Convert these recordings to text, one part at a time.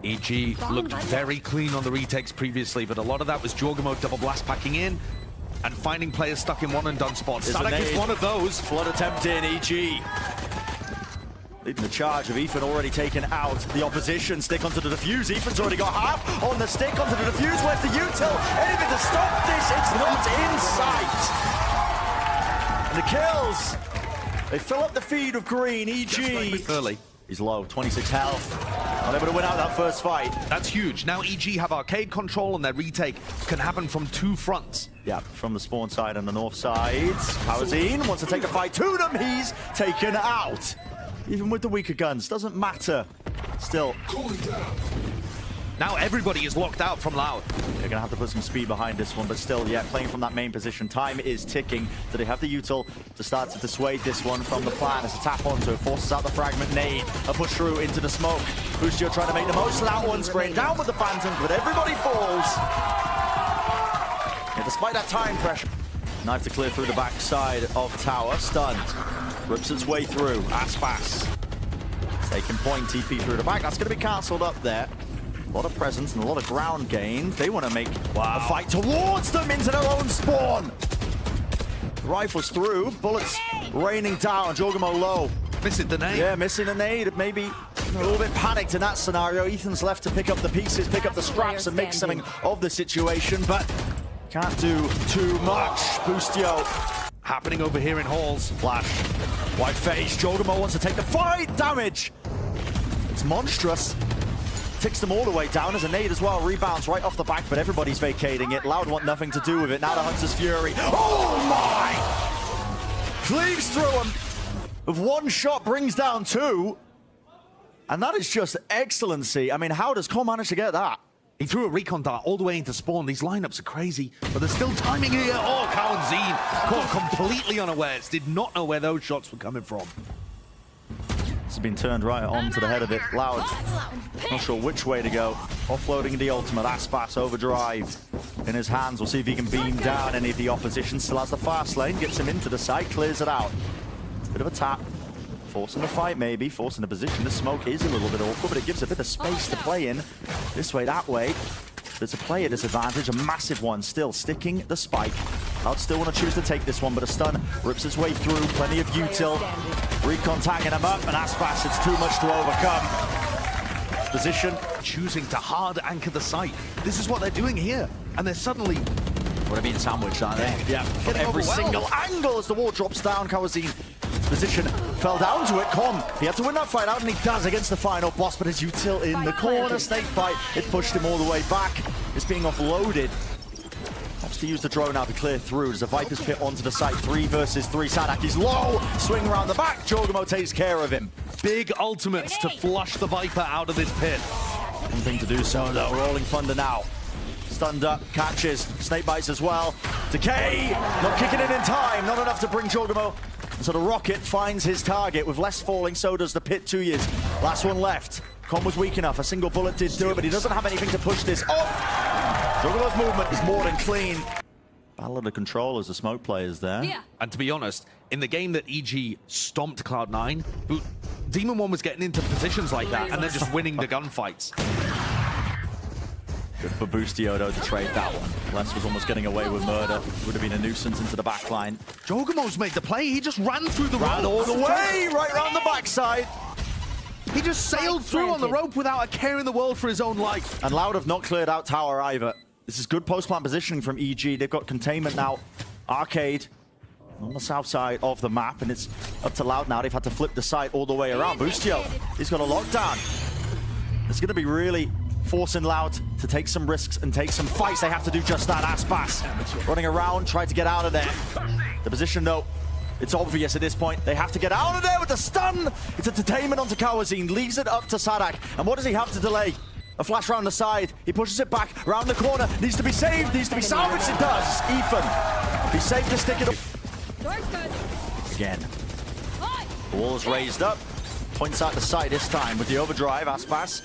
EG looked very clean on the retakes previously, but a lot of that was jawgemo double blast packing in and finding players stuck in one and done spots. saadhak is one of those. Flood attempt in, EG. Leading the charge of Ethan already taken out. The opposition stick onto the defuse. Ethan's already got half on the stick onto the defuse. Where's the util? Anything to stop this? It's not in sight. And the kills. They fill up the feed of green. EG. Early. He's low, 26 health. Not able to win out that first fight. That's huge. Now EG have arcade control and their retake can happen from two fronts. Yeah, from the spawn side and the north side. cauanzin wants to take a fight to them. He's taken out. Even with the weaker guns, doesn't matter. Still. Now everybody is locked out from Loud. They're gonna have to put some speed behind this one, but still, yeah, playing from that main position. Time is ticking. Do they have the util to start to dissuade this one from the plan? As a tap onto it, forces out the fragment nade. A push through into the smoke. Boostio trying to make the most of that one, spraying down with the phantoms, but everybody falls. Yeah, despite that time pressure. Knife to clear through the backside of tower. Stunned. Rips its way through. Aspas. Taking point, TP through the back. That's going to be cancelled up there. A lot of presence and a lot of ground gain. They want to make a fight towards them into their own spawn. Rifles through. Bullets raining down. jawgemo low. Missing the nade. Yeah, missing a nade. Maybe a little bit panicked in that scenario. Ethan's left to pick up the pieces, pick up the scraps, and make something of the situation, but can't do too much. Boostio Happening over here in halls. Flash. White face. jawgemo wants to take the fight. Damage. It's monstrous. Ticks them all the way down as a nade as well. Rebounds right off the back, but everybody's vacating it. Loud want nothing to do with it. Now the Hunter's Fury. Oh my! Cleaves through him. With one shot, brings down two. And that is just excellency. I mean, how does Cole manage to get that? He threw a recon dart all the way into spawn. These lineups are crazy, but there's still timing here. Oh, cauanzin caught completely unawares. Did not know where those shots were coming from. It's been turned right on to the head of it. Loud. Not sure which way to go. Offloading the ultimate. Aspas overdrive in his hands. We'll see if he can beam down any of the opposition. Still has the fast lane. Gets him into the site. Clears it out. Bit of a tap. Forcing the fight, maybe. Forcing the position. The smoke is a little bit awkward, but it gives a bit of space to play in. This way, that way. There's a player disadvantage, a massive one. Still sticking the spike. Loud still want to choose to take this one, but a stun rips his way through. Plenty of util. Recon tagging him up, and Aspas, it's too much to overcome. Position. Choosing to hard anchor the site. This is what they're doing here. And they're suddenly... What are being sandwiched, aren't they? Yeah, from every single angle as the wall drops down. cauanzin position fell down to it. He had to win that fight out, and he does against the final boss, but his util in the corner. Snake bite, it pushed him all the way back. It's being offloaded. Wants to use the drone now to clear through. There's a Viper's Pit onto the site. 3 versus 3. saadhak is low. Swing around the back. jawgemo takes care of him. Big ultimates to flush the Viper out of this pit. One thing to do so, though. Rolling thunder now. Stunned up, catches, snake bites as well. Decay, not kicking it in time, not enough to bring jawgemo. So the rocket finds his target with less falling, so does the pit. tuyz. Last one left. Con was weak enough, a single bullet did do it, but he doesn't have anything to push this off. jawgemo's movement is more than clean. Battle of the controllers, the smoke players there. Yeah. And to be honest, in the game that EG stomped Cloud9, Demon 1 was getting into positions like that and then just winning the gunfights. Good for Boostio, though, to trade that one. Les was almost getting away with murder. Would have been a nuisance into the back line. jawgemo's made the play. He just ran through the rope. All the way, right around the backside. He just sailed through on the rope without a care in the world for his own life. And Loud have not cleared out tower either. This is good post-plant positioning from EG. They've got containment now. Arcade on the south side of the map, and it's up to Loud now. They've had to flip the site all the way around. Boostio, he's got a lockdown. It's going to be really forcing Loud to take some risks and take some fights. They have to do just that. Aspas running around, trying to get out of there. The position, though, it's obvious at this point. They have to get out of there with the stun. It's entertainment onto cauanzin, leaves it up to saadhak. And what does he have to delay? A flash around the side. He pushes it back around the corner. Needs to be saved, needs to be salvaged. It does. Ethan, be safe to stick it up. Again. The wall is raised up. Points out the side this time with the overdrive. Aspas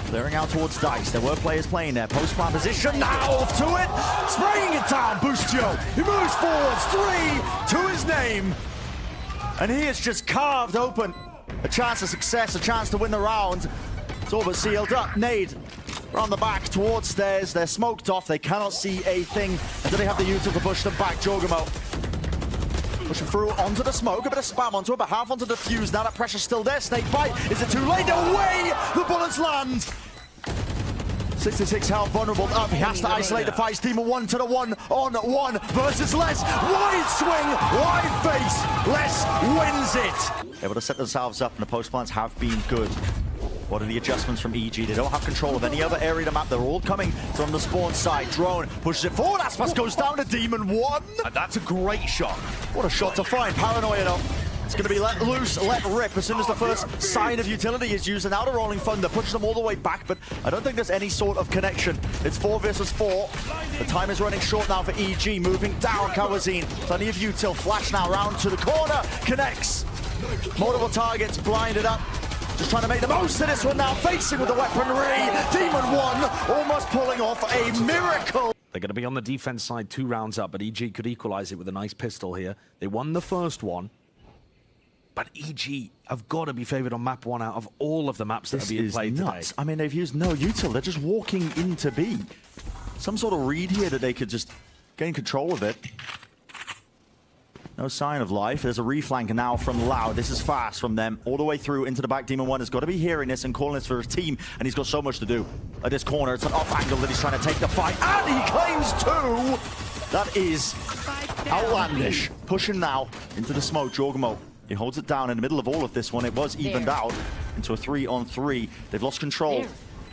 clearing out towards Dice. There were players playing there. Post-plant position now to it. Spraying it down. Boostio. He moves forwards. 3 to his name. And he is just carved open. A chance of success, a chance to win the round. It's all but sealed up. Nade around the back towards stairs. They're smoked off. They cannot see a thing. And do they have the util to push them back? jawgemo pushing through onto the smoke. A bit of spam onto it, but half onto the fuse. Now that pressure's still there. Snake bite. Is it too late? Away! The bullets land. 66 health, vulnerable up. He has to isolate the fight. Demon 1 to the 1-on-1 versus Les. Wide swing, wide face. Les wins it. Able to set themselves up, and the post plans have been good. What are the adjustments from EG? They don't have control of any other area of the map. They're all coming from the spawn side. Drone pushes it forward. Aspas goes down to Demon 1. And that's a great shot. What a shot to find. Paranoia though. It's going to be let loose, let rip as soon as the first sign of utility is used. And now the Rolling Thunder pushes them all the way back, but I don't think there's any sort of connection. It's 4 versus 4. The time is running short now for EG. Moving down, cauanzin. Plenty of util. Flash now round to the corner. Connects. Multiple targets blinded up. Just trying to make the most of this one now. Facing with the weaponry. Demon 1 almost pulling off a miracle. They're going to be on the defense side 2 rounds up, but EG could equalize it with a nice pistol here. They won the first one. But EG have got to be favored on map 1 out of all of the maps that are being played nuts. today. I mean, they've used no util. They're just walking into B. Some sort of read here that they could just gain control of it. No sign of life. There's a reflank now from Loud. This is fast from them. All the way through into the back. Demon 1 has got to be hearing this and calling this for his team. And he's got so much to do. At this corner, it's an off angle that he's trying to take the fight. And he claims 2! That is outlandish. Pushing now into the smoke. jawgemo. He holds it down in the middle of all of this one. It was evened out into a 3-on-3. They've lost control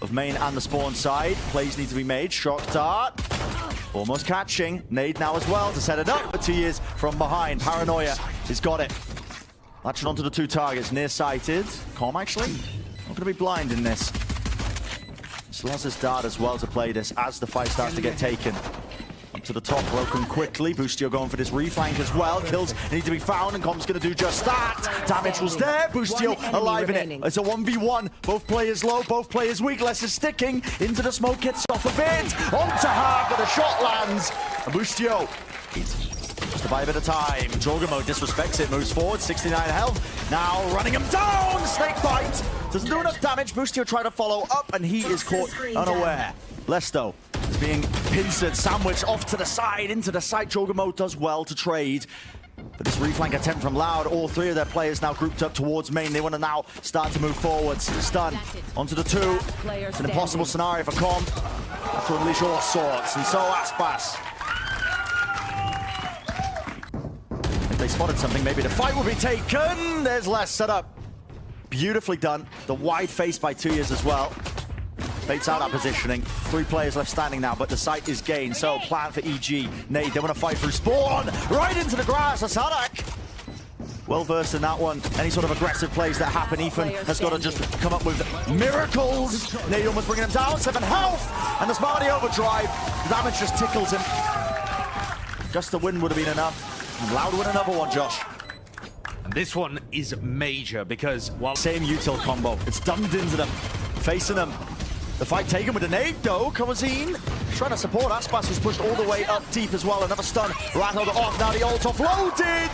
of main and the spawn side. Plays need to be made. Shock dart. Almost catching. Nade now as well to set it up. But tuyz from behind. Paranoia. He's got it. Latching onto the 2 targets. Nearsighted. Calm actually. Not going to be blind in this. Still has his dart as well to play this as the fight starts to get taken. Up to the top, broken quickly. Boostio going for this reflank as well. Kills need to be found, and Com's going to do just that. Damage was there. Boostio alive in it. It's a 1v1. Both players low, both players weak. Les is sticking into the smoke. Gets off a bit. Onto Hard, but the shot lands. And Boostio just to buy a bit of time. jawgemo disrespects it, moves forward. 69 health. Now running him down. Snake bite. Doesn't do enough damage. Boostio trying to follow up, and he is caught unaware. Lesto is being pincered, sandwiched off to the side, into the side. jawgemo does well to trade. But this reflank attempt from Loud, all 3 of their players now grouped up towards main. They want to now start to move forwards. Stun onto the 2. It's an impossible scenario for Com. Have to unleash all sorts, and so aspas. If they spotted something, maybe the fight will be taken. There's Les set up. Beautifully done. The wide face by tuyz as well. Baits out that positioning. 3 players left standing now, but the site is gained. So plan for EG. Nade, they want to fight through spawn. Right into the grass. A saadhak. Well versed in that one. Any sort of aggressive plays that happen, Ethan has got to just come up with miracles. Nade almost bringing him down. 7 health. And the Smarty overdrive. The damage just tickles him. Just the win would have been enough. And Loud win another one, Josh. And this one is major because while same util combo, it's dumped into them, facing them. The fight taken with a nade though. cauanzin trying to support aspas, who's pushed all the way up deep as well. Another stun, rattled off. Now the ult offloaded.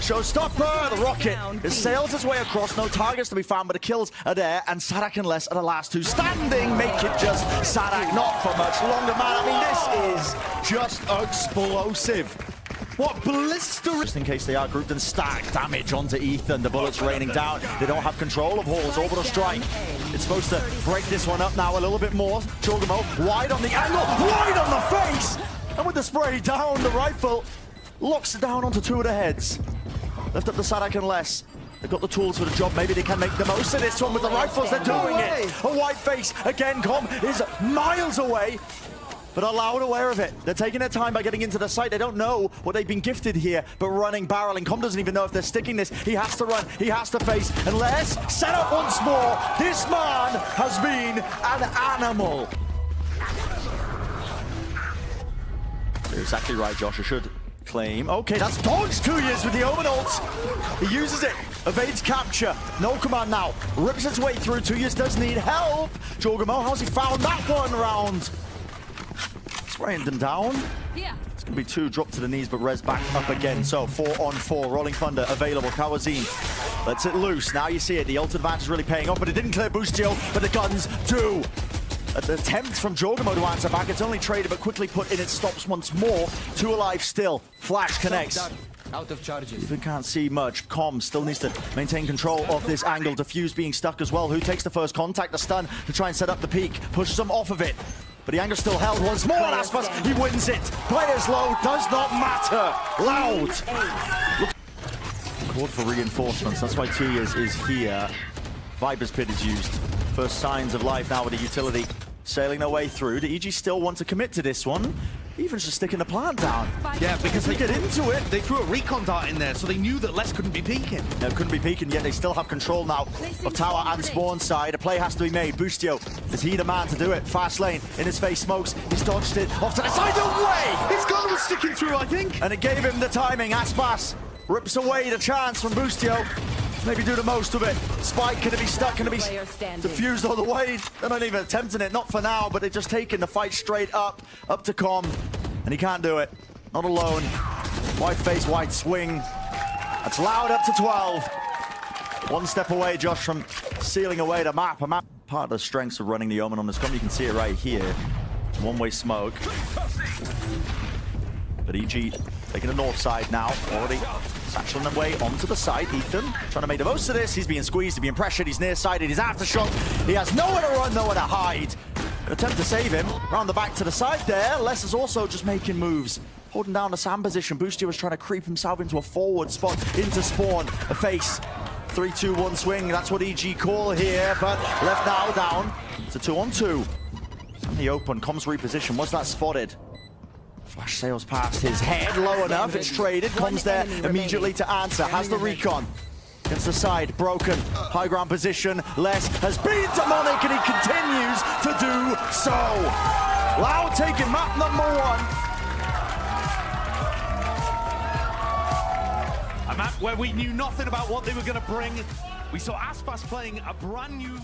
Showstopper, the rocket has sailed its way across. No targets to be found, but the kills are there. And saadhak and Les are the last 2 standing. Make it just saadhak, not for much longer, man. I mean, this is just explosive. What blister! Just in case they are grouped and stacked. Damage onto Ethan. The bullets raining down. They don't have control of Hall's orbital strike. It's supposed to break this one up now a little bit more. jawgemo wide on the angle, wide on the face! And with the spray down, the rifle locks it down onto 2 of the heads. Lift up the saadhak and Les. They've got the tools for the job. Maybe they can make the most of this one with the rifles. They're doing it. A white face. Again, Com is miles away. But are Loud aware of it. They're taking their time by getting into the site. They don't know what they've been gifted here, but running, barreling. Com doesn't even know if they're sticking this. He has to run, he has to face. And Les set up once more. This man has been an animal. You're exactly right, Josh. I should claim. Okay, that's dodged tuyz with the Omen ult. He uses it, evades capture. No command now. Rips its way through. tuyz does need help. jawgemo, how's he found that one round? Spraying them down. It's going to be 2 drop to the knees, but res back up again. So 4 on 4, Rolling Thunder available. Cauanzin lets it loose. Now you see it. The ult advantage is really paying off, but it didn't clear Boostio, but the guns do. An attempt from jawgemo to answer back. It's only traded, but quickly put in. It stops once more. 2 alive still. Flash connects. Out of charges. We can't see much. Com still needs to maintain control of this angle. Diffuse being stuck as well. Who takes the first contact? The stun to try and set up the peak. Pushes him off of it. But the angle's still held once more. And aspas, he wins it. Players low, does not matter. Loud. Called for reinforcements. That's why tuyz is here. Viper's Pit is used. First signs of life now with the utility sailing their way through. Do EG still want to commit to this one? Even just sticking the plant down. Yeah, because they get into it. They threw a recon dart in there, so they knew that Les couldn't be peeking. No, couldn't be peeking, yet they still have control now of tower and spawn side. A play has to be made. Boostio, is he the man to do it? Fast lane, in his face, smokes. He's dodged it, off to the side, away! His gun was sticking through, I think. And it gave him the timing. Aspas rips away the chance from Boostio. Maybe do the most of it. Spike, can it be stuck? Can it be diffused all the way? They're not even attempting it, not for now, but they're just taking the fight straight up to Com. And he can't do it. Not alone. White face, white swing. That's Loud up to 12. 1 step away, Josh, from sealing away the map. A map. Part of the strengths of running the Omen on this Com, you can see it right here. One-way smoke. But EG taking the north side now. Already satcheling their way onto the side. Ethan trying to make the most of this. He's being squeezed, he's being pressured, he's nearsighted, he's aftershock. He has nowhere to run, nowhere to hide. An attempt to save him. Round the back to the side there. Les is also just making moves. Holding down the SAM position. Boostio was trying to creep himself into a forward spot. Into spawn. A face. 3-2-1 swing. That's what EG call here. But left now down. It's a 2-on-2. In the open. Comms reposition. Was that spotted? Flash sails past his head. Low enough. It's traded. Comms there immediately to answer. Has the recon. Against the side, broken, high ground position. Les has been demonic and he continues to do so. Loud taking map number 1. A map where we knew nothing about what they were going to bring. We saw Aspas playing a brand new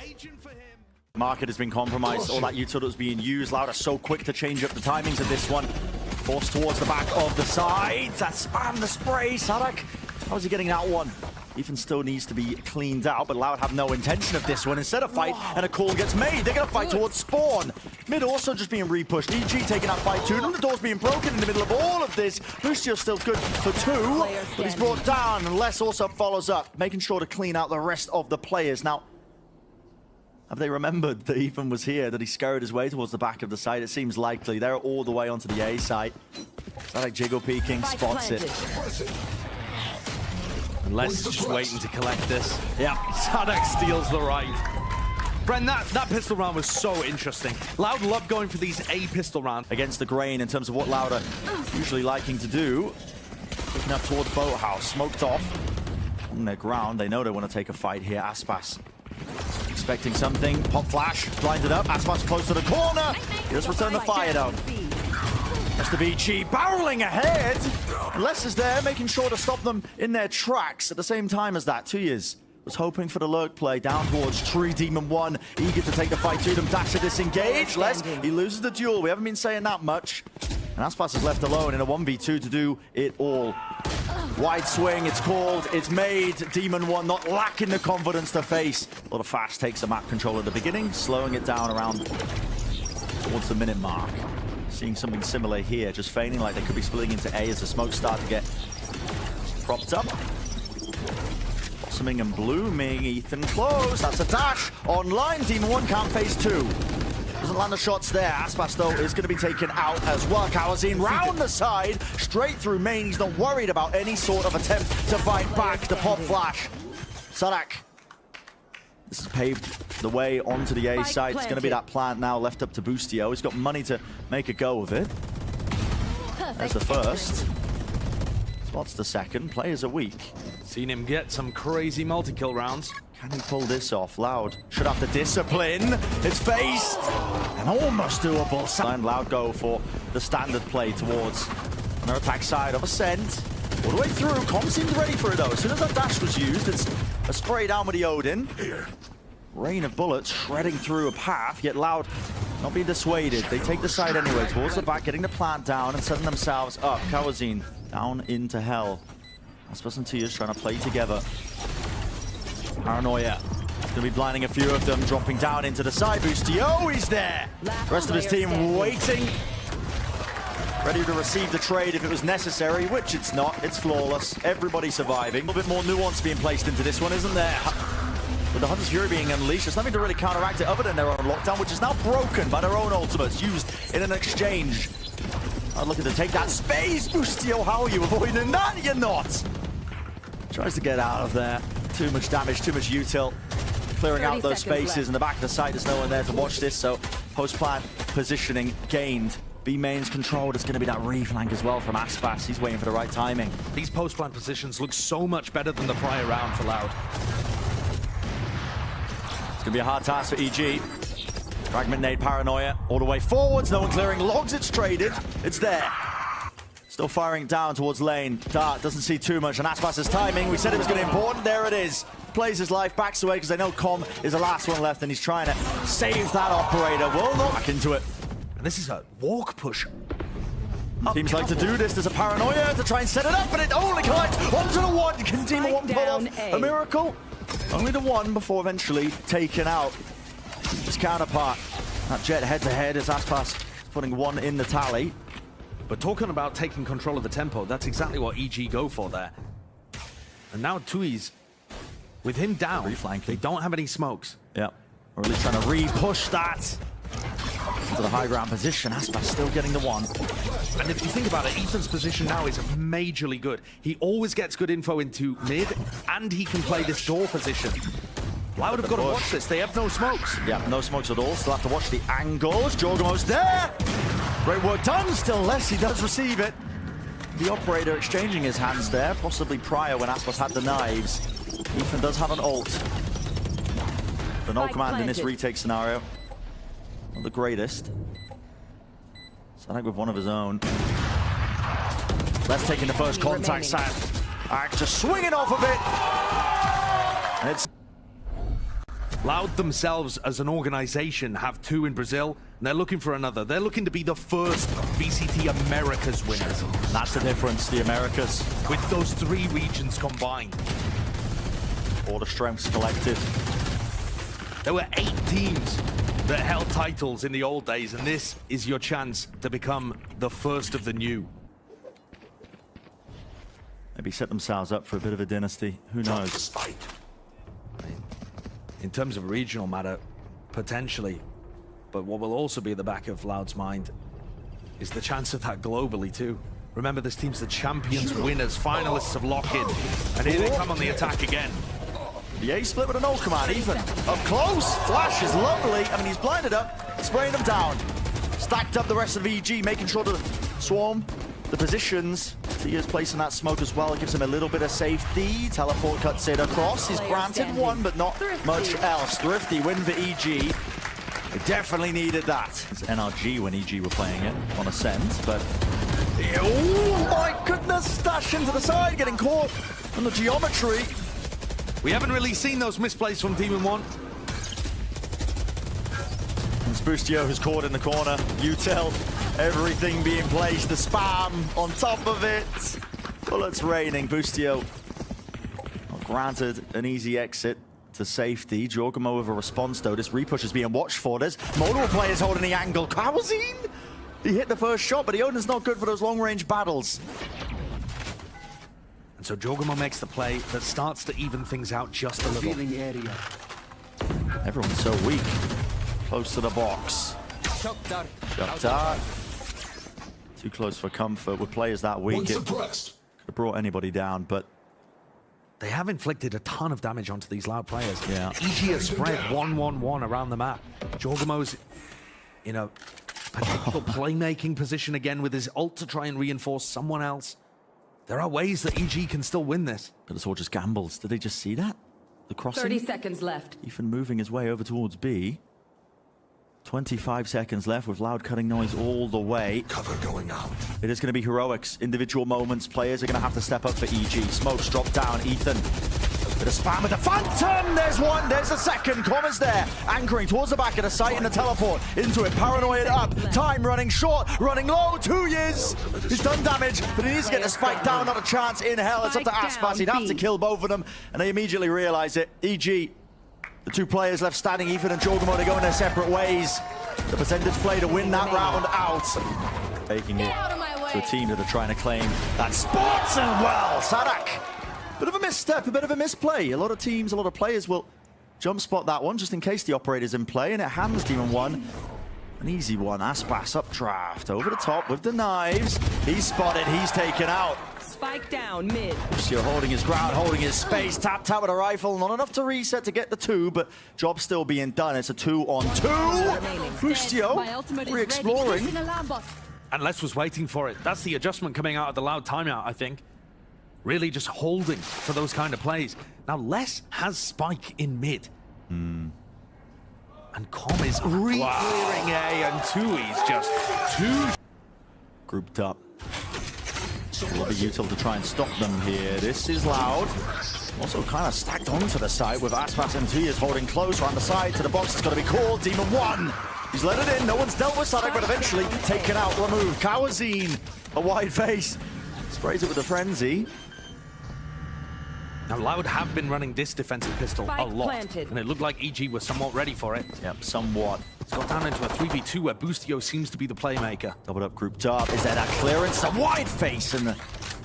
agent for him. Market has been compromised, all that utility was being used. Loud are so quick to change up the timings of this one. Forced towards the back of the side. That spam the spray, saadhak. How's he getting that one? Ethan still needs to be cleaned out, but Loud have no intention of this one. Instead of fight, and a call gets made. They're going to fight towards spawn. Mid also just being repushed. EG taking that fight too. And the door's being broken in the middle of all of this. Boostio's still good for 2, but he's brought down. And Les also follows up, making sure to clean out the rest of the players. Now, have they remembered that Ethan was here, that he scurried his way towards the back of the site? It seems likely. They're all the way onto the A site. Saadhak jiggle peeking, spots it. And Les just waiting to collect this. Yeah, Saadhak steals the right. Bren, that pistol round was so interesting. Loud love going for these A pistol rounds. Against the grain in terms of what Loud are usually liking to do. Looking up towards Boathouse, smoked off. On their ground, they know they want to take a fight here. Aspas expecting something. Pop flash, blinded up. Aspas close to the corner. He does return the fire though. That's the BG barreling ahead. And Les is there, making sure to stop them in their tracks. At the same time as that, tuyz was hoping for the lurk play down towards Tree Demon 1. Eager to take the fight to them. Dash to disengage. Les, he loses the duel. We haven't been saying that much. And Aspas is left alone in a 1v2 to do it all. Wide swing, it's called, it's made. Demon 1 not lacking the confidence to face. A lot of fast takes the map control at the beginning, slowing it down around towards the minute mark. Seeing something similar here, just feigning like they could be splitting into A as the smoke start to get propped up. Blossoming and blooming, Ethan close, that's a dash. Online, Demon 1 can't face 2. Doesn't land the shots there. Aspas, though, is going to be taken out as well. Cauanzin round the side, straight through main. He's not worried about any sort of attempt to fight back. The pop flash. Saadhak. This has paved the way onto the A side. It's going to be that plant now left up to Boostio. He's got money to make a go of it. There's the first. Spots the second. Players are weak. Seen him get some crazy multi-kill rounds. Can he pull this off? Loud should have the discipline. It's faced and almost doable. And Loud go for the standard play towards their attack side of Ascent. All the way through. Com seemed ready for it though. As soon as that dash was used, it's a spray down with the Odin. Rain of bullets shredding through a path, yet Loud Not being dissuaded. They take the side anyway. Towards the back, getting the plant down and setting themselves up. cauanzin down into hell. aspas and tuyz trying to play together. Paranoia. He's going to be blinding a few of them, dropping down into the side. Boostio, he's there. The rest of his team waiting. Ready to receive the trade if it was necessary, which it's not. It's flawless. Everybody surviving. A little bit more nuance being placed into this one, isn't there? With the Hunter's Fury being unleashed, there's nothing to really counteract it other than their own lockdown, which is now broken by their own ultimates, used in an exchange. Looking to take that space. Boostio, how are you avoiding that? You're not. Tries to get out of there. Too much damage, too much util. Clearing out those spaces left. In the back of the site. There's no one there to watch this, so post-plant positioning gained. B main's controlled. It's going to be that re-flank as well from aspas. He's waiting for the right timing. These post-plant positions look so much better than the prior round for Loud. It's going to be a hard task for EG. Fragment nade, paranoia, all the way forwards. No one clearing logs. It's traded. It's there. Still firing down towards lane. Dart doesn't see too much. And aspas' timing, we said it was going to be important. There it is. Plays his life, backs away because they know Com is the last one left and he's trying to save that operator. Will not back into it. And this is a walk push. Teams like to do this. There's a paranoia to try and set it up, but it only collects onto the one. Can team of one pull off a miracle? Only the one before eventually taken out. His counterpart. That jet head-to-head as aspas putting one in the tally. But talking about taking control of the tempo, that's exactly what EG go for there. And now tuyz, with him down, they don't have any smokes. Yeah, or at least trying to re-push that into the high ground position. aspas still getting the one. And if you think about it, Ethan's position now is majorly good. He always gets good info into mid, and he can play this door position. Loud have got to watch this. They have no smokes. Yeah, no smokes at all. Still have to watch the angles. jawgemo's there. Great work done. Still less. He does receive it. The operator exchanging his hands there, possibly prior when aspas had the knives. Ethan does have an ult. The no command in this retake scenario. Not the greatest. Saadhak with one of his own. That's taking the first contact. Saadhak just swinging off of it. And it's Loud themselves as an organization have two in Brazil, and they're looking for another. They're looking to be the first VCT Americas winners. That's the difference, the Americas. With those three regions combined. All the strengths collected. There were 8 teams that held titles in the old days, and this is your chance to become the first of the new. Maybe set themselves up for a bit of a dynasty. Who knows? In terms of regional matter, potentially. But what will also be at the back of Loud's mind is the chance of that globally too. Remember, this team's the champions, winners, finalists of Lock-In. And here they come on the attack again. The A split with an ult command, Ethan. Up close, flash is lovely. I mean, he's blinded up, spraying them down. Stacked up the rest of EG, making sure to swarm the positions. He is placing that smoke as well. It gives him a little bit of safety. Teleport cuts it across. He's granted one, but not much else. Thrifty win for EG. They definitely needed that. It's NRG when EG were playing it on Ascent, but... Oh my goodness! Stash into the side, getting caught on the geometry. We haven't really seen those misplays from Team 1. It's Boostio who's caught in the corner. Util, everything being placed. The spam on top of it. Bullets raining. Boostio granted an easy exit to safety. jawgemo with a response though. This repush is being watched for. There's multiple players holding the angle. cauanzin! He hit the first shot, but Iona's not good for those long-range battles. And so jawgemo makes the play that starts to even things out just a little. Everyone's so weak. Close to the box. Shut dart. Too close for comfort with players that weak. It could have brought anybody down, but they have inflicted a ton of damage onto these Loud players. Yeah. EG has spread 1-1-1 around the map. jawgemo's in a potential playmaking position again with his ult to try and reinforce someone else. There are ways that EG can still win this. But it's all just gambles. Did they just see that? The crossing? 30 seconds left. Ethan moving his way over towards B. 25 seconds left with Loud cutting noise all the way. Cover going out. It is going to be heroics. Individual moments. Players are going to have to step up for EG. Smokes drop down. Ethan Bit of spam with the Phantom. There's one. There's a second. Commer's there. Anchoring towards the back of the site in the teleport. Into it. Paranoid up. Time running short. Running low. Tuyz. He's done damage, but he needs to get the spike down. Not a chance in hell. It's up to aspas. He'd have to kill both of them. And they immediately realize it. EG, the two players left standing, Ethan and jawgemo, they go in their separate ways. The percentage play to win that round out. Taking it to a team that are trying to claim that spots and well, saadhak. Bit of a misstep, a bit of a misplay. A lot of teams, a lot of players will jump spot that one just in case the operator's in play, and it hands Demon 1 an easy one. Aspas updraft over the top with the knives. He's spotted, he's taken out. Spike down mid. Boostio holding his ground, holding his space, tapped out with a rifle. Not enough to reset to get the 2, but job still being done. It's a 2-on-2. Boostio re-exploring. And Les was waiting for it. That's the adjustment coming out of the loud timeout, I think. Really just holding for those kind of plays. Now, Les has Spike in mid. And Com is re-clearing A, and Tuyz just too grouped up. Will be util to try and stop them here. This is loud. Also kind of stacked onto the side with aspas and Tuyz holding close around the side to the box. It's got to be called. Demon 1. He's let it in. No one's dealt with saadhak, but eventually taken out, removed. Cauanzin, a wide face. Sprays it with a frenzy. Now, Loud have been running this defensive pistol Spike a lot, planted. and it looked like EG was somewhat ready for it. Yep, somewhat. It's got down into a 3v2 where Boostio seems to be the playmaker. Doubled up, grouped up. Is there that clearance? A wide face and an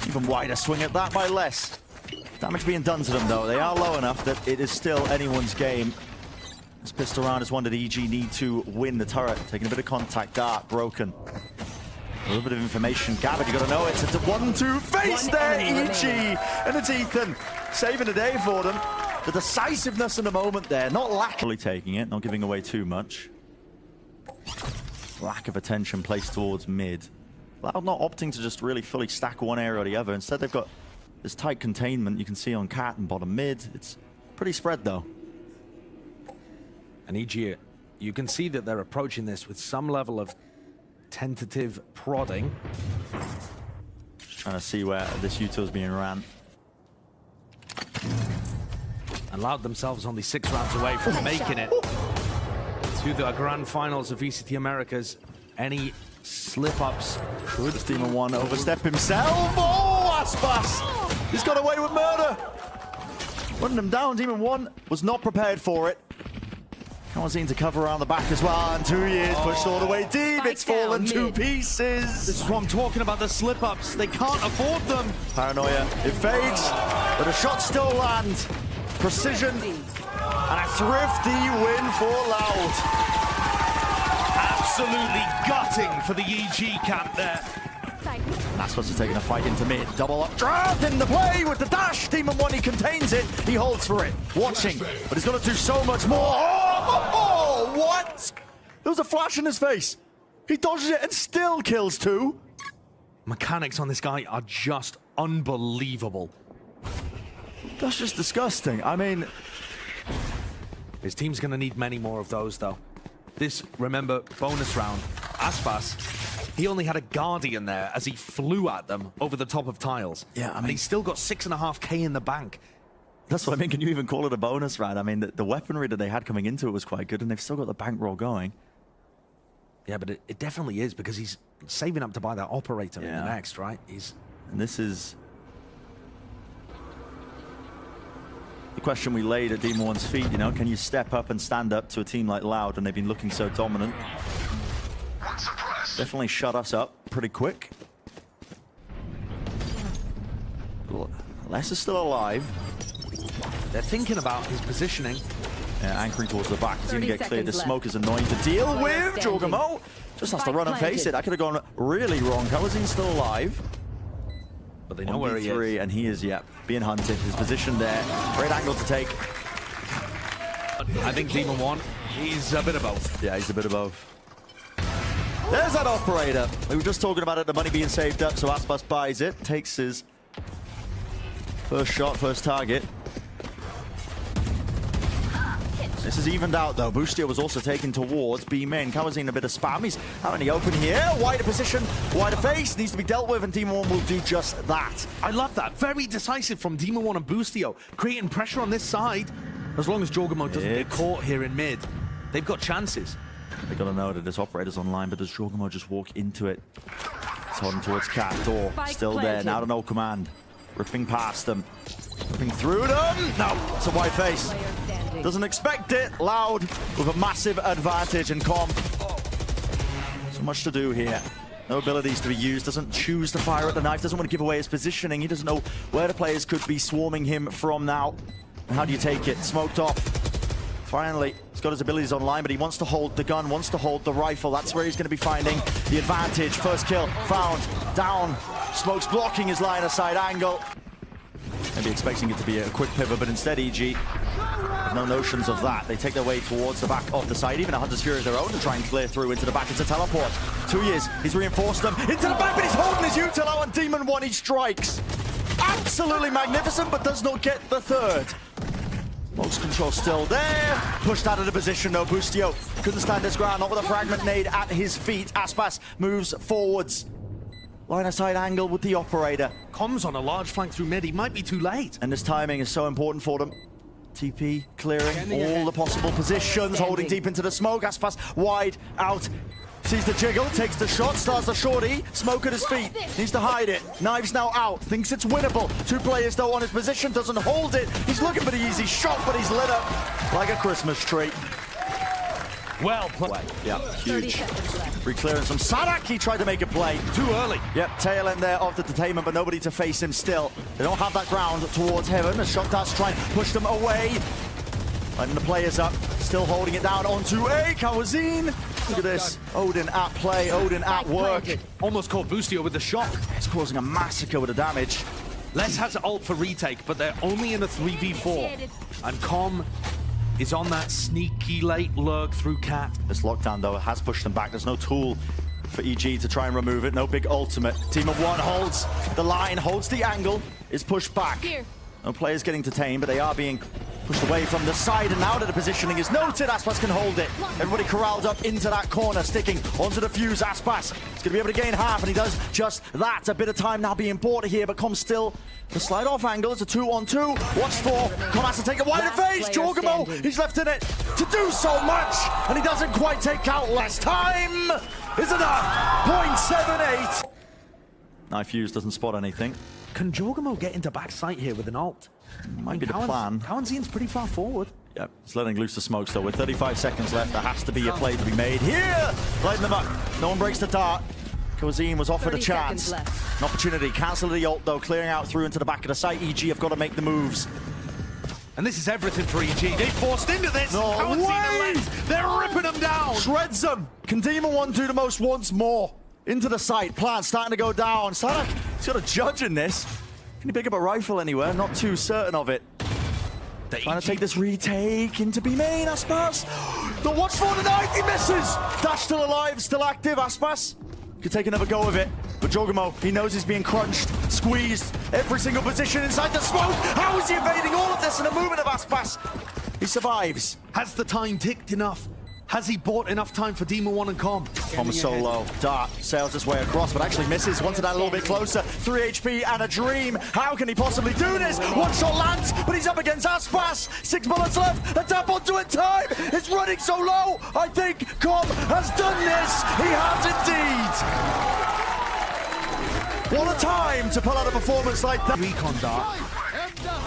even wider swing at that by Les. Damage being done to them, though. They are low enough that it is still anyone's game. This pistol round is one that EG need to win the turret. Taking a bit of contact. Dart broken. A little bit of information gathered. You got to know it's a 1-2 face there, EG, and it's Ethan saving the day for them. The decisiveness in the moment there, not lacking. Taking it, not giving away too much. Lack of attention placed towards mid. Loud not opting to just really fully stack one area or the other. Instead, they've got this tight containment you can see on Cat and bottom mid. It's pretty spread though. And EG, you can see that they're approaching this with some level of tentative prodding. Just trying to see where this util is being ran. And Loud themselves only 6 rounds away from making it to the grand finals of VCT Americas. Any slip-ups could... Demon 1 overstep himself. Oh, aspas! He's got away with murder. Running him down. Demon 1 was not prepared for it. Cauanzin to cover around the back as well, and Tuyz pushed all the way deep. Spike It's fallen to mid. pieces. This is what I'm talking about, the slip-ups. They can't afford them. Paranoia, it fades, but a shot still lands. Precision, and a thrifty win for Loud. Absolutely gutting for the EG camp there. Aspas is taking a fight into mid. Double up draft in the play with the dash. Demon 1, he contains it. He holds for it. Watching, but he's got to do so much more. Oh, what? There was a flash in his face. He dodges it and still kills 2. Mechanics on this guy are just unbelievable. That's just disgusting. I mean, His team's going to need many more of those, though. This, remember, bonus round, Aspas, he only had a Guardian there as he flew at them over the top of tiles. Yeah, I mean... And he's still got 6.5k in the bank. That's what I mean. Can you even call it a bonus round? I mean, the weaponry that they had coming into it was quite good, and they've still got the bankroll going. Yeah, but it definitely is, because he's saving up to buy that operator in the next, right? And this is the question we laid at Demon 1's feet, you know, can you step up and stand up to a team like Loud when they've been looking so dominant? Definitely shut us up pretty quick. Les is still alive. They're thinking about his positioning. Yeah, anchoring towards the back. He's going to get cleared. The seconds smoke is annoying to deal with. jawgemo just has to run and face it. That could have gone really wrong. Cauanzin's still alive. But they know where he is. And he is, yeah, being hunted. His position there. Great angle to take. I think Demon 1, he's a bit of both. Yeah, he's a bit of both. There's that operator. We were just talking about it, the money being saved up, so aspas buys it. Takes his first shot, first target. This is evened out though. Boostio was also taken towards B main. cauanzin a bit of spam. He's out in the open here. Wider position, wider face. Needs to be dealt with, and Demon One will do just that. I love that. Very decisive from Demon One and Boostio, creating pressure on this side. As long as jawgemo doesn't get caught here in mid, they've got chances. They gotta know that this operator's online, but does jawgemo just walk into it? He's holding towards Cat. Door still there. Now to no command. Ripping past them. Ripping through them. No, it's a white face. Doesn't expect it. Loud with a massive advantage, and Com. So much to do here. No abilities to be used. Doesn't choose to fire at the knife. Doesn't want to give away his positioning. He doesn't know where the players could be swarming him from now. And how do you take it? Smoked off. Finally, he's got his abilities online, but he wants to hold the gun, wants to hold the rifle. That's where he's going to be finding the advantage. First kill, found, down. Smoke's blocking his line of sight angle. Maybe expecting it to be a quick pivot, but instead EG have no notions of that. They take their way towards the back of the side. Even a Hunter's Fury of their own to try and clear through into the back. It's a teleport. tuyz, he's reinforced them into the back, but he's holding his util out on Demon One. He strikes. Absolutely magnificent, but does not get the third. Most control still there. Pushed out of the position, no. Boostio couldn't stand his ground, not with a fragment nade at his feet. Aspas moves forwards. Line of sight angle with the operator. Comms on a large flank through mid. He might be too late. And this timing is so important for them. TP clearing all the possible positions, holding deep into the smoke. Aspas wide out. Sees the jiggle, takes the shot, starts the shorty. Smoke at his feet, needs to hide it. Knives now out, thinks it's winnable. Two players though on his position, doesn't hold it. He's looking for the easy shot, but he's lit up like a Christmas tree. Well played. Yeah, huge. Re-clearance from saadhak, he tried to make a play. Too early. Yep, tail end there of the detainment, but nobody to face him still. They don't have that ground towards heaven. A shot darts try and push them away. Lighting the players up, still holding it down onto a cauanzin. Look at this, Odin at play, Odin at work. Almost caught Boostio with the shock. It's causing a massacre with the damage. Les has ult for retake, but they're only in a 3v4. And Com is on that sneaky late lurk through Cat. This lockdown though has pushed them back. There's no tool for EG to try and remove it. No big ultimate. Team of one holds the line, holds the angle, is pushed back. No players getting detained, but they are being pushed away from the side, and now that the positioning is noted, Aspas can hold it. Everybody corralled up into that corner, sticking onto the fuse. Aspas is going to be able to gain half, and he does just that. A bit of time now being bought here, but Com still the slide off angle. It's a 2-on-2. Watch for Com has to take a wider face. jawgemo, he's left in it to do so much, and he doesn't quite take out. Less time is enough. 0.78. Knife fuse doesn't spot anything. Can jawgemo get into backside here with an ult? Might be the plan. cauanzin's pretty far forward. Yep, it's letting loose the smokes though. With 35 seconds left, there has to be a play to be made here. Lighting them up. No one breaks the dart. cauanzin was offered a chance. An opportunity. Cancel the ult though, clearing out through into the back of the site. EG have got to make the moves. And this is everything for EG. They forced into this. No way! They're ripping them down. Shreds them. Can Demon One do the most once more? Into the site. Plan starting to go down. saadhak, he's got a judge in this. Can he pick up a rifle anywhere? Not too certain of it. Trying to take this retake into B main, Aspas. The watch for the knife, he misses. Dash still alive, still active, Aspas. Could take another go of it. But jawgemo, he knows he's being crunched, squeezed. Every single position inside the smoke. How is he evading all of this in a movement of Aspas? He survives. Has the time ticked enough? Has he bought enough time for Demon One and Com? Com is so low. Dart sails his way across, but actually misses. Wanted that a little bit closer. 3 HP and a dream. How can he possibly do this? One shot lands, but he's up against Aspas. 6 bullets left. A tap onto it time. It's running so low. I think Com has done this. He has indeed. What a time to pull out a performance like that. Recon dart.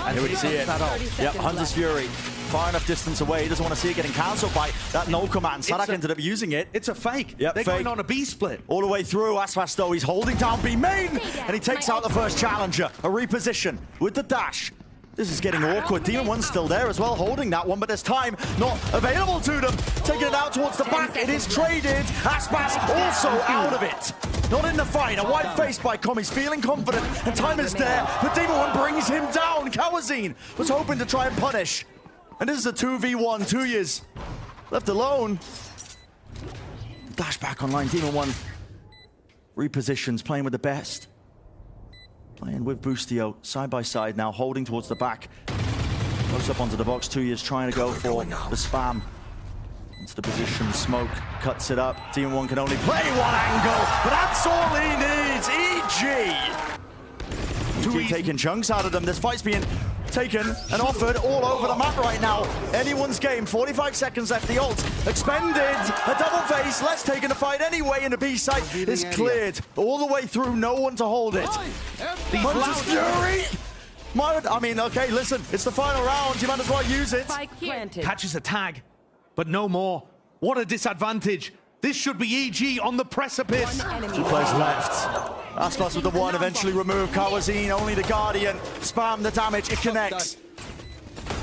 And here we see it. Yep, Hunter's Fury. Far enough distance away. He doesn't want to see it getting cancelled by that no command. saadhak ended up using it. It's a fake. Yep, They're fake. going on a B split. All the way through. Aspas though, he's holding down B main. And he takes out the first challenger. A reposition with the dash. This is getting awkward. Demon One's still there as well, holding that one, but there's time not available to them. Taking it out towards the back. It is traded. Aspas also out of it. Not in the fight. A wide face by Com. He's feeling confident. And time is there. But Demon One brings him down. cauanzin was hoping to try and punish. And this is a 2v1, tuyz left alone. Dash back online, Demon One repositions, playing with the best. Playing with Boostio, side by side now, holding towards the back Close up onto the box. Tuyz trying to go for the spam. Into the position, smoke cuts it up. Team 1 can only play one angle, but that's all he needs. EG taking chunks out of them. This fight's being taken and offered all over the map right now. Anyone's game. 45 seconds left. The ult expended. A double face. Let's take in the fight anyway. And the B site is cleared all the way through. No one to hold it. Hunter's Fury. I mean, okay, listen. It's the final round. You might as well use it. Catches a tag, but no more. What a disadvantage. This should be EG on the precipice. 2 players left. aspas with the 1, eventually remove. cauanzin, only the Guardian. Spam the damage, it connects.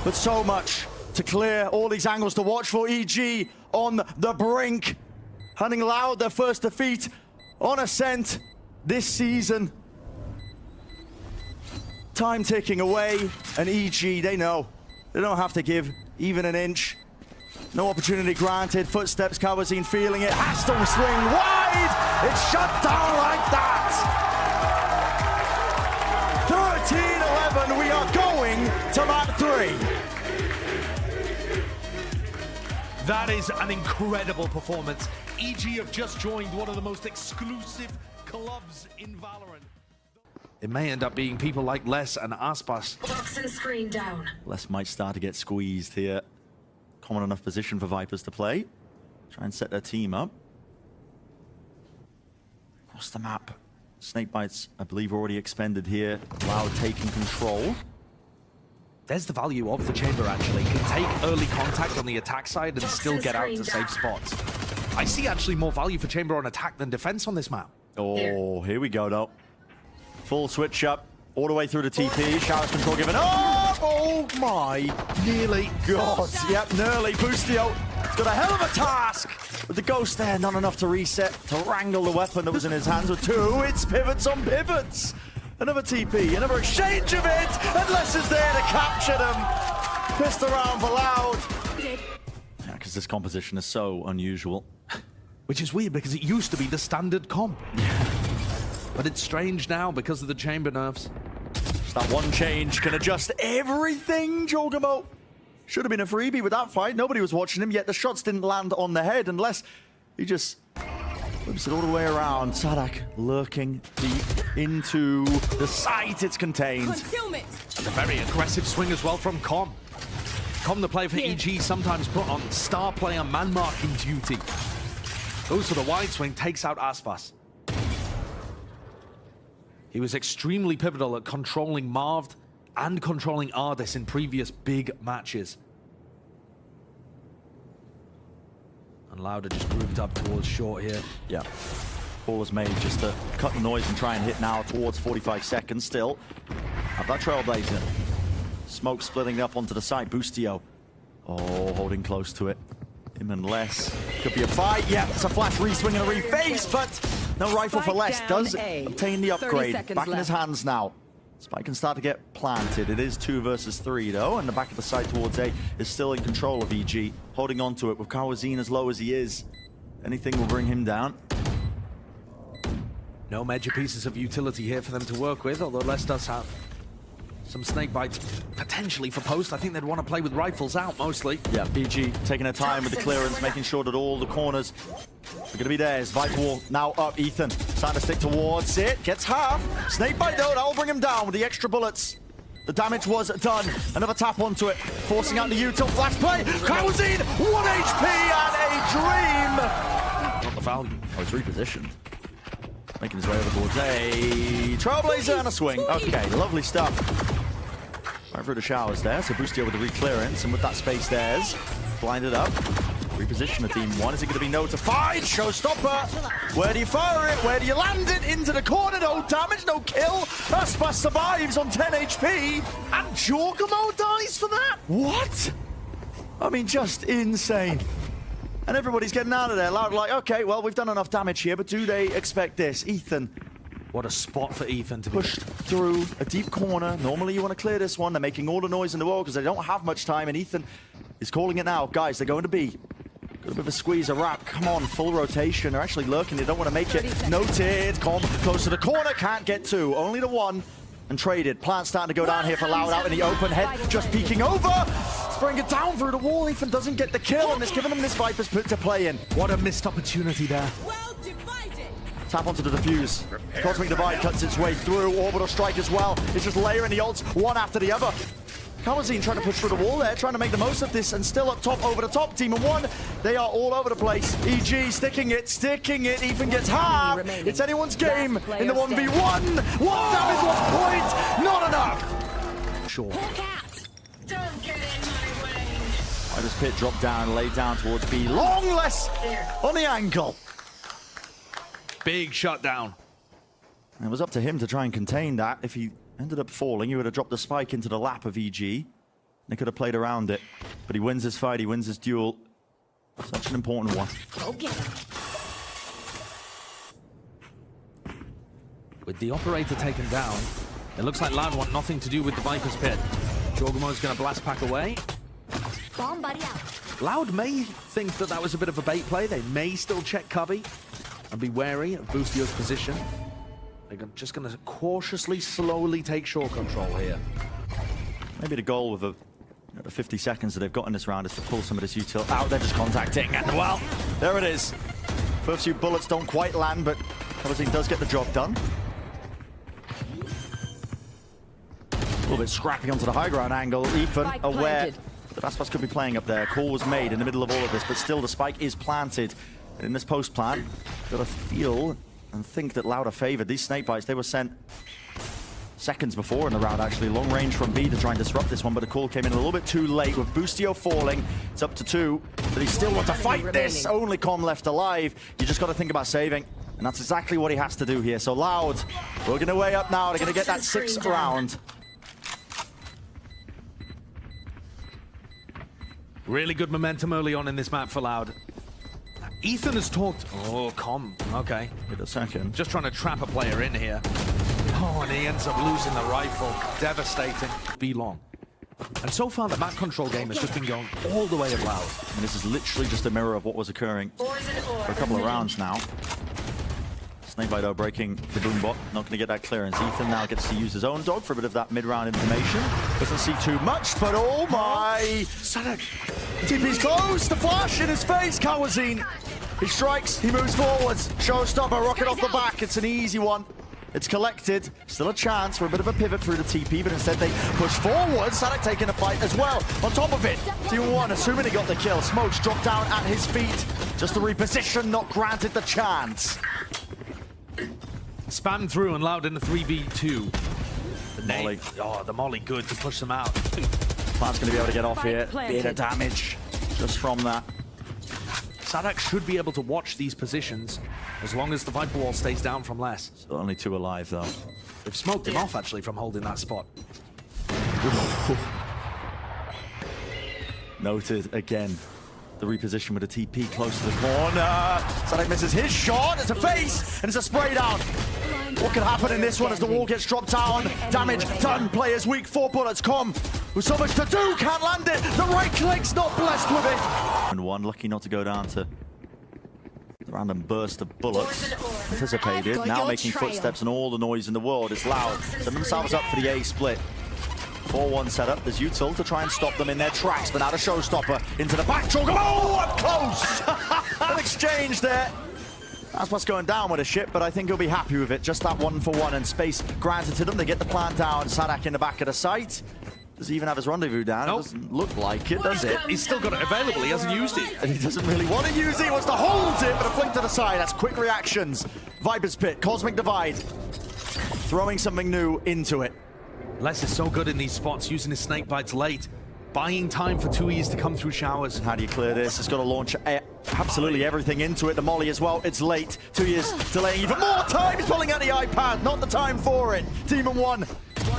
But so much to clear, all these angles to watch for. EG on the brink. Hunting Loud, their first defeat on Ascent this season. Time ticking away, and EG, they know. They don't have to give even an inch. No opportunity granted. Footsteps, cauanzin feeling it. Has to swing wide. It's shut down like that. 13-11. We are going to map 3. That is an incredible performance. EG have just joined one of the most exclusive clubs in Valorant. It may end up being people like Les and aspas. Box and screen down. Les might start to get squeezed here. Common enough position for Vipers to play. Try and set their team up. Across the map. Snakebites, I believe, already expended here. Loud taking control. There's the value of the chamber, actually. Can take early contact on the attack side and still get out to safe spots. I see actually more value for chamber on attack than defense on this map. Oh, here we go, though. Full switch up. All the way through the TP. Showers control given up. Oh my. Nearly. God. Yep, nearly. Boostio got a hell of a task. With the ghost there, not enough to reset, to wrangle the weapon that was in his hands with 2. It's pivots on pivots. Another TP, another exchange of it. And Les is there to capture them. Pissed around for Loud. Yeah, because this composition is so unusual. Which is weird because it used to be the standard comp. But it's strange now because of the chamber nerfs. Just that one change can adjust everything, jawgemo. Should have been a freebie with that fight. Nobody was watching him, yet the shots didn't land on the head unless he just whips it all the way around. saadhak lurking deep into the site it's contained. And a very aggressive swing as well from Com. Com, the player for EG, sometimes put on star player man marking duty. Goes for the wide swing, takes out aspas. He was extremely pivotal at controlling Marved and controlling Ardis in previous big matches. And Lauder just grouped up towards short here. Yeah. Call was made just to cut the noise and try and hit now towards 45 seconds still. Have that Trailblazer. Smoke splitting up onto the side. Boostio. Oh, holding close to it. Him and Les. Could be a fight. Yeah, it's a flash re-swing and a re-face, but no rifle for Les. Does obtain the upgrade. Back in his hands now. Spike can start to get planted. It is 2 versus 3 though, and the back of the side towards A is still in control of EG. Holding on to it with cauanzin as low as he is. Anything will bring him down. No major pieces of utility here for them to work with, although Les does have some snake bites potentially for post. I think they'd want to play with rifles out mostly. Yeah, BG taking their time with the clearance, making sure that all the corners are going to be theirs. Vital wall now up. Ethan starting to stick towards it. Gets half. Snake bite though, that will bring him down with the extra bullets. The damage was done. Another tap onto it. Forcing out the util. Flash play. cauanzin, 1 HP and a dream. Not the value. Oh, it's repositioned. Making his way over towards A. Trailblazer and a swing. Okay, lovely stuff. Right through the showers there. So Boostio with the re-clearance, and with that space theirs. Blinded up. Reposition the team 1. Is it going to be notified? Showstopper. Where do you fire it? Where do you land it? Into the corner. No damage, no kill. aspas survives on 10 HP. And jawgemo dies for that? What? I mean, just insane. And everybody's getting out of there. Loud like, okay, well, we've done enough damage here, but do they expect this? Ethan. What a spot for Ethan to be pushed through a deep corner. Normally you want to clear this one. They're making all the noise in the world because they don't have much time, and Ethan is calling it now. Guys, they're going to B. Got a bit of a squeeze, a wrap. Come on, full rotation. They're actually lurking. They don't want to make it. Noted. Com close to the corner. Can't get 2. Only the 1. and traded. Plant starting to go down here for Loud out in the open. Head just peeking over. Spraying it down through the wall. Ethan doesn't get the kill, and it's given him this Viper's Pit to play in. What a missed opportunity there. Well divided. Tap onto the defuse. Cosmic Divide cuts its way through. Orbital Strike as well. It's just layering the ults one after the other. cauanzin trying to push through the wall there, trying to make the most of this, and still up top, over the top. Team of one, they are all over the place. EG sticking it. Ethan gets half. It's anyone's game in the 1v1. One damage, 1 point. Not enough. Sure. Don't get in my way. Viper's Pit dropped down, laid down towards B. Longless on the ankle. Big shutdown. And it was up to him to try and contain that. If he ended up falling, he would have dropped the spike into the lap of EG. They could have played around it. But he wins his fight, he wins his duel. Such an important one. Go get him. With the operator taken down, it looks like Loud want nothing to do with the Viper's Pit. Jawgemo's going to blast pack away. Bomb buddy out. Loud may think that that was a bit of a bait play. They may still check Cubby and be wary of Boostio's position. They're just going to cautiously, slowly take shore control here. Maybe the goal with the 50 seconds that they've got in this round is to pull some of this util out. They're just contacting, and well, there it is. First few bullets don't quite land, but cauanzin does get the job done. A little bit scrappy onto the high ground angle. Ethan aware that aspas could be playing up there. Call was made in the middle of all of this, but still the spike is planted. And in this post plant, got to feel and think that Loud are favored. These snake bites, they were sent seconds before in the round, actually. Long range from B to try and disrupt this one, but the call came in a little bit too late. With Boostio falling, it's up to 2. But he still wants to fight this. Only Com left alive. You just got to think about saving. And that's exactly what he has to do here. So Loud, working their way up now. They're going to get that 6th round. Really good momentum early on in this map for Loud. Ethan has talked... Oh, Com. Okay. Wait a second. Just trying to trap a player in here. Oh, and he ends up losing the rifle. Devastating. Be long. And so far, the map control game has just been going all the way of Loud. And this is literally just a mirror of what was occurring for a couple of rounds now. Snakebite though breaking the boom bot. Not going to get that clearance. Ethan now gets to use his own dog for a bit of that mid-round information. Doesn't see too much, but oh my! saadhak. TP's close. The flash in his face. cauanzin. He strikes. He moves forwards. Showstopper. Rocket off the back. It's an easy one. It's collected. Still a chance for a bit of a pivot through the TP, but instead they push forward. saadhak taking a fight as well. On top of it, Team 1 assuming he got the kill. Smokes dropped down at his feet. Just to reposition, not granted the chance. Spam through and Loud in the 3v2. The Molly. The molly good to push them out. Plant's going to be able to get off here. Bit of damage just from that. saadhak should be able to watch these positions as long as the Viper wall stays down from less. Still only 2 alive though. They've smoked him off actually from holding that spot. Noted again. The reposition with a TP close to the corner. saadhak misses his shot. It's a face and it's a spray down. What can happen in this one as the wall gets dropped down? Damage done. Players weak. 4 bullets. Com with so much to do. Can't land it. The right click's not blessed with it. And 1 lucky not to go down to the random burst of bullets. Anticipated. Now making footsteps and all the noise in the world. It's Loud. Setting themselves up for the A split. 4-1 setup. There's util to try and stop them in their tracks, but now the showstopper into the back. Oh, up close! An exchange there. That's what's going down with the ship, but I think he'll be happy with it. Just that 1-for-1 and space granted to them. They get the plant down. saadhak in the back of the site. Does he even have his rendezvous down? Nope. It doesn't look like it, does it? He's still got it available. He hasn't used it. And he doesn't really want to use it. He wants to hold it, but a flick to the side. That's quick reactions. Viper's Pit, Cosmic Divide. Throwing something new into it. Les is so good in these spots, using his snake bites late, buying time for tuyz to come through showers. How do you clear this? It's got to launch absolutely everything into it. The molly as well. It's late. tuyz delaying even more time. He's pulling out the iPad. Not the time for it. Team 1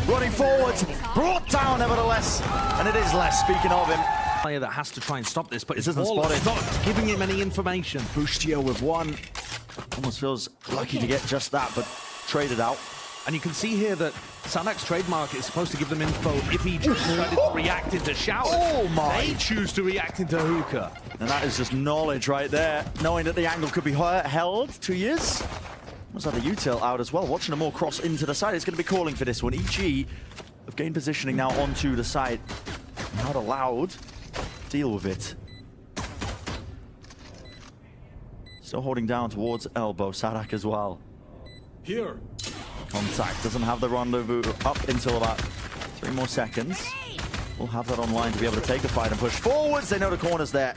running forwards. Brought down nevertheless. And it is Les, speaking of him. Player that has to try and stop this, but This his isn't ball is spotted. not giving him any information. Boostio with 1. Almost feels lucky to get just that, but traded out. And you can see here that saadhak's trademark is supposed to give them info if he decided to react into showers. Oh my! They choose to react into hookah. And that is just knowledge right there. Knowing that the angle could be held. tuyz Must have the util out as well. Watching them all cross into the side. It's going to be calling for this one. EG have gained positioning now onto the side. Not allowed. Deal with it. Still holding down towards elbow. Saadhak as well. Here. Contact doesn't have the rendezvous up until about 3 more seconds. We'll have that online to be able to take the fight and push forwards. They know the corner's there.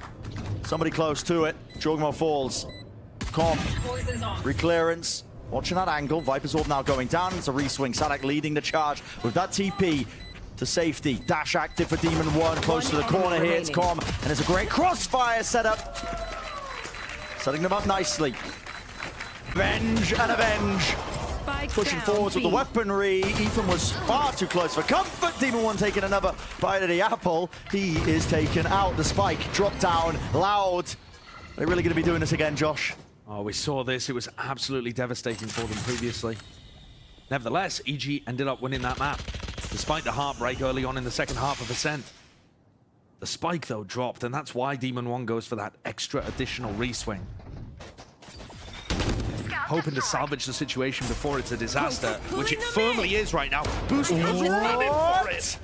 Somebody close to it. Jawgemo falls. Calm. Poison's off. Reclearance. Watching that angle. Viper's Orb now going down. It's a reswing. Saadhak leading the charge with that TP to safety. Dash active for Demon 1. Close to the corner here. It's Calm. And it's a great crossfire setup. Setting them up nicely. Avenge and avenge. Pushing forwards with the weaponry. Ethan was far too close for comfort. Demon 1 taking another bite of the apple. He is taken out. The spike dropped down. Loud. They're really going to be doing this again, Josh. Oh, we saw this. It was absolutely devastating for them previously. Nevertheless, EG ended up winning that map, despite the heartbreak early on in the second half of Ascent. The spike, though, dropped, and that's why Demon 1 goes for that extra additional reswing. Hoping to salvage the situation before it's a disaster, which it firmly is right now. Boostio is running for it.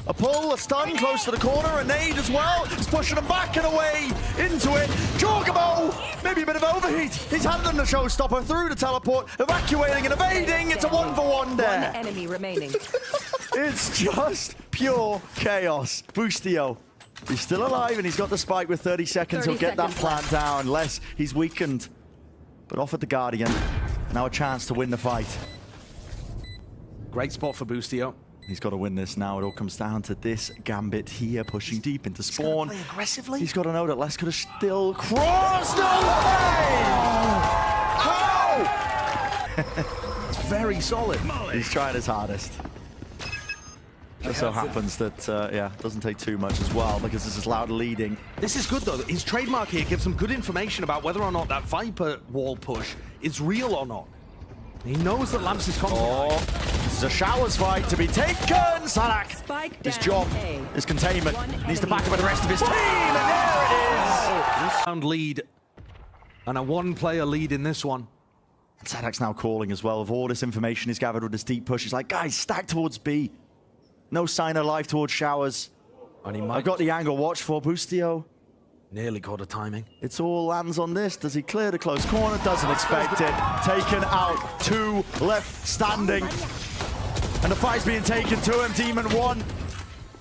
A pull, a stun, close to the corner, a nade as well. He's pushing him back and away into it. Jawgemo, maybe a bit of overheat. He's handling the showstopper through the teleport, evacuating and evading. It's a 1-for-1 there. One enemy remaining. It's just pure chaos. Boostio, he's still alive and he's got the spike with 30 seconds. 30 He'll get that seconds plant down unless he's weakened. But off at the Guardian. Now a chance to win the fight. Great spot for Boostio. He's got to win this now. It all comes down to this gambit here, pushing deep into spawn. Play aggressively. He's got to know that Les could have still crossed. No way! How? It's very solid. He's trying his hardest. Just so happens that, yeah, doesn't take too much as well because this is Loud leading. This is good, though. His trademark here gives some good information about whether or not that Viper wall push is real or not. He knows that Lamps is confident. Oh, this is a Showers fight to be taken. Saadhak, Spike his down job A. is containment. One Needs to back up enemy with the rest of his team, and there it is. Round lead and a one-player lead in this one. And Saadhak's now calling as well. With all this information he's gathered with this deep push, he's like, guys, stack towards B. No sign of life towards Showers. And he might I've got the angle watch for Boostio. nearly caught a timing. It's all lands on this. Does he clear the close corner? Doesn't expect it. Taken out. 2 left standing. And the fight's being taken to him. Demon 1.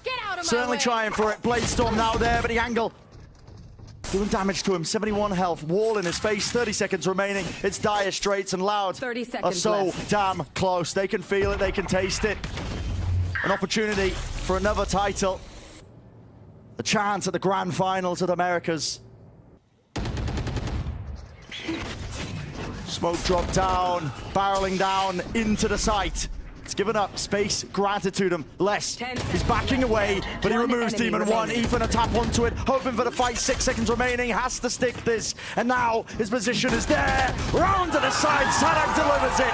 Get out of my Certainly way. trying for it. Blade Storm now there, but the angle doing damage to him. 71 health. Wall in his face. 30 seconds remaining. It's Dire Straits and Loud 30 are seconds so left. damn close. They can feel it. They can taste it. An opportunity for another title. A chance at the grand finals of the Americas. Smoke drop down, barreling down into the site. It's given up space granted to them. Les, 10 he's backing away, but he One removes enemy Demon 1. remaining. Ethan a tap onto it, hoping for the fight. 6 seconds remaining, has to stick this. And now his position is there. Round to the side, Saadhak delivers it.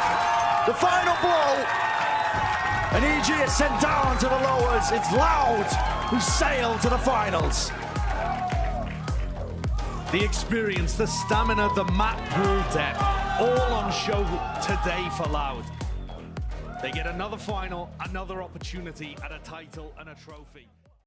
The final blow. And EG is sent down to the lowers. It's Loud who sailed to the finals. The experience, the stamina, the map pool depth, all on show today for Loud. They get another final, another opportunity at a title and a trophy.